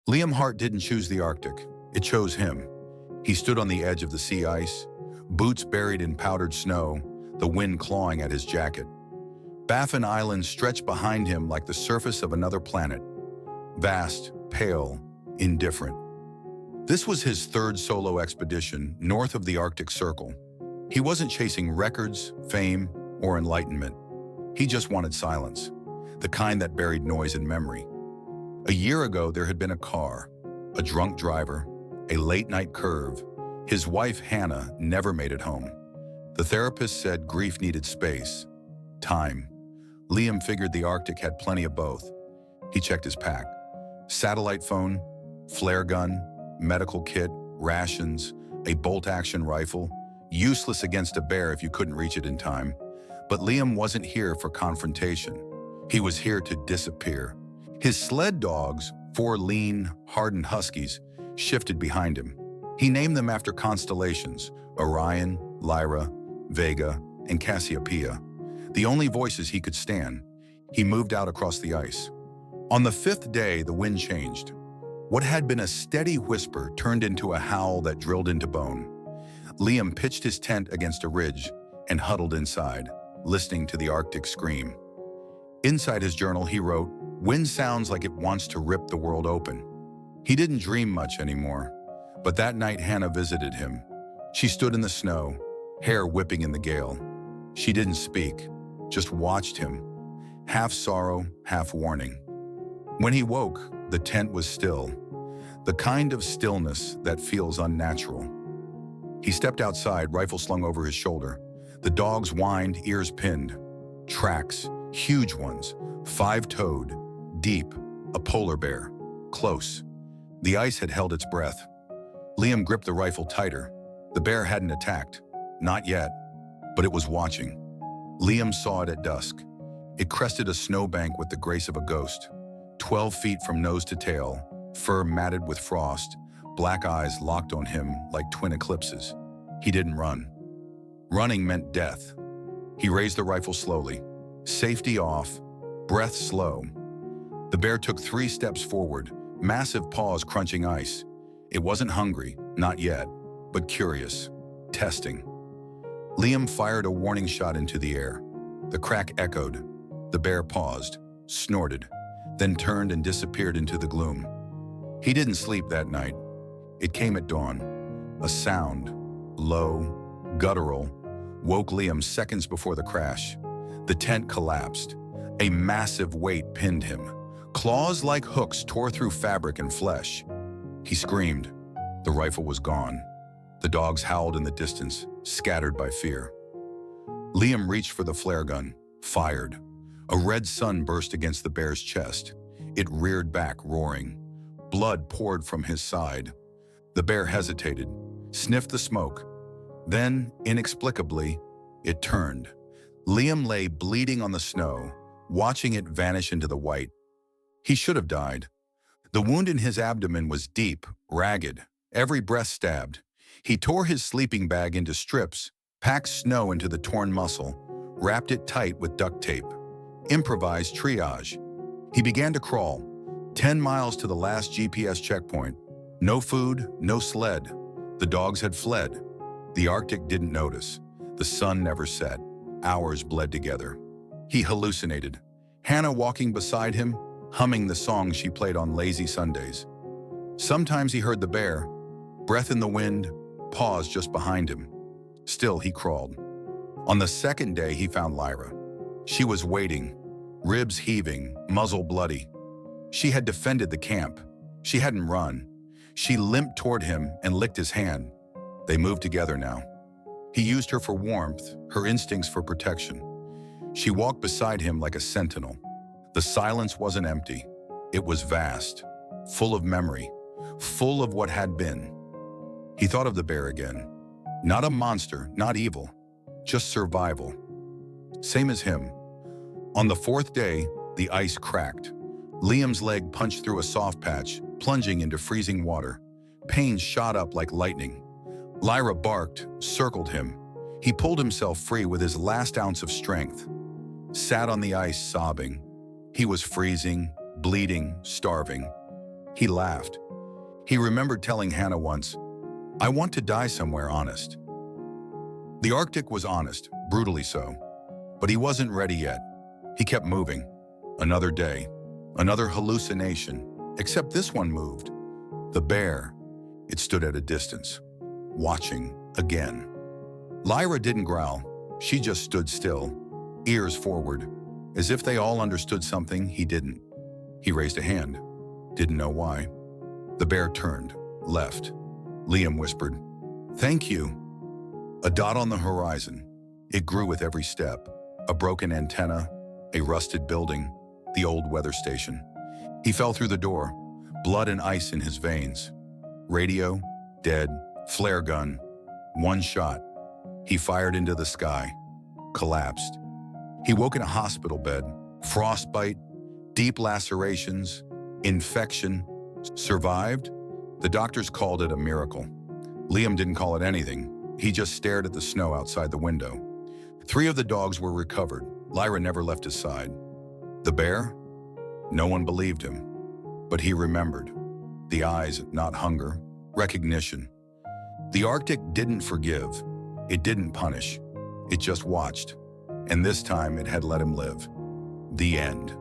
Liam Hart didn't choose the Arctic. It chose him. He stood on the edge of the sea ice, boots buried in powdered snow, the wind clawing at his jacket. Baffin Island stretched behind him like the surface of another planet. Vast, pale, indifferent. This was his third solo expedition north of the Arctic Circle. He wasn't chasing records, fame, or enlightenment. He just wanted silence, the kind that buried noise in memory. A year ago, there had been a car, a drunk driver, a late-night curve. His wife, Hannah, never made it home. The therapist said grief needed space, time. Liam figured the Arctic had plenty of both. He checked his pack. Satellite phone, flare gun, medical kit, rations, a bolt-action rifle, useless against a bear if you couldn't reach it in time. But Liam wasn't here for confrontation. He was here to disappear. His sled dogs, 4 lean, hardened huskies, shifted behind him. He named them after constellations: Orion, Lyra, Vega, and Cassiopeia. The only voices he could stand. He moved out across the ice. On the 5th day, the wind changed. What had been a steady whisper turned into a howl that drilled into bone. Liam pitched his tent against a ridge and huddled inside, listening to the Arctic scream. Inside his journal, he wrote, "Wind sounds like it wants to rip the world open." He didn't dream much anymore, but that night Hannah visited him. She stood in the snow, hair whipping in the gale. She didn't speak, just watched him, half sorrow, half warning. When he woke, the tent was still, the kind of stillness that feels unnatural. He stepped outside, rifle slung over his shoulder. The dogs whined, ears pinned. Tracks, huge ones, 5-toed, deep, a polar bear, close. The ice had held its breath. Liam gripped the rifle tighter. The bear hadn't attacked, not yet, but it was watching. Liam saw it at dusk. It crested a snowbank with the grace of a ghost. 12 feet from nose to tail, fur matted with frost, black eyes locked on him like twin eclipses. He didn't run. Running meant death. He raised the rifle slowly, safety off, breath slow. The bear took 3 steps forward, massive paws crunching ice. It wasn't hungry, not yet, but curious, testing. Liam fired a warning shot into the air. The crack echoed. The bear paused, snorted, then turned and disappeared into the gloom. He didn't sleep that night. It came at dawn. A sound, low, guttural, woke Liam seconds before the crash. The tent collapsed. A massive weight pinned him. Claws like hooks tore through fabric and flesh. He screamed. The rifle was gone. The dogs howled in the distance, scattered by fear. Liam reached for the flare gun, fired. A red sun burst against the bear's chest. It reared back, roaring. Blood poured from his side. The bear hesitated, sniffed the smoke. Then, inexplicably, it turned. Liam lay bleeding on the snow, watching it vanish into the white. He should have died. The wound in his abdomen was deep, ragged, every breath stabbed. He tore his sleeping bag into strips, packed snow into the torn muscle, wrapped it tight with duct tape. Improvised triage. He began to crawl, 10 miles to the last GPS checkpoint. No food, no sled. The dogs had fled. The Arctic didn't notice. The sun never set. Hours bled together. He hallucinated. Hannah walking beside him, humming the song she played on lazy Sundays. Sometimes he heard the bear, breath in the wind, paws just behind him. Still, he crawled. On the 2nd day, he found Lyra. She was waiting, ribs heaving, muzzle bloody. She had defended the camp. She hadn't run. She limped toward him and licked his hand. They moved together now. He used her for warmth, her instincts for protection. She walked beside him like a sentinel. The silence wasn't empty. It was vast, full of memory, full of what had been. He thought of the bear again. Not a monster, not evil, just survival. Same as him. On the 4th day, the ice cracked. Liam's leg punched through a soft patch, plunging into freezing water. Pain shot up like lightning. Lyra barked, circled him. He pulled himself free with his last ounce of strength. Sat on the ice sobbing. He was freezing, bleeding, starving. He laughed. He remembered telling Hannah once, "I want to die somewhere honest." The Arctic was honest, brutally so. But he wasn't ready yet. He kept moving. Another day, another hallucination, except this one moved. The bear. It stood at a distance, watching again. Lyra didn't growl. She just stood still, ears forward, as if they all understood something he didn't. He raised a hand. Didn't know why. The bear turned, left. Liam whispered, "Thank you." A dot on the horizon. It grew with every step. A broken antenna, a rusted building, the old weather station. He fell through the door, blood and ice in his veins. Radio, dead, flare gun, one shot. He fired into the sky, collapsed. He woke in a hospital bed, frostbite, deep lacerations, infection. Survived? The doctors called it a miracle. Liam didn't call it anything. He just stared at the snow outside the window. 3 of the dogs were recovered. Lyra never left his side. The bear? No one believed him. But he remembered. The eyes, not hunger, recognition. The Arctic didn't forgive. It didn't punish. It just watched. And this time it had let him live. The end.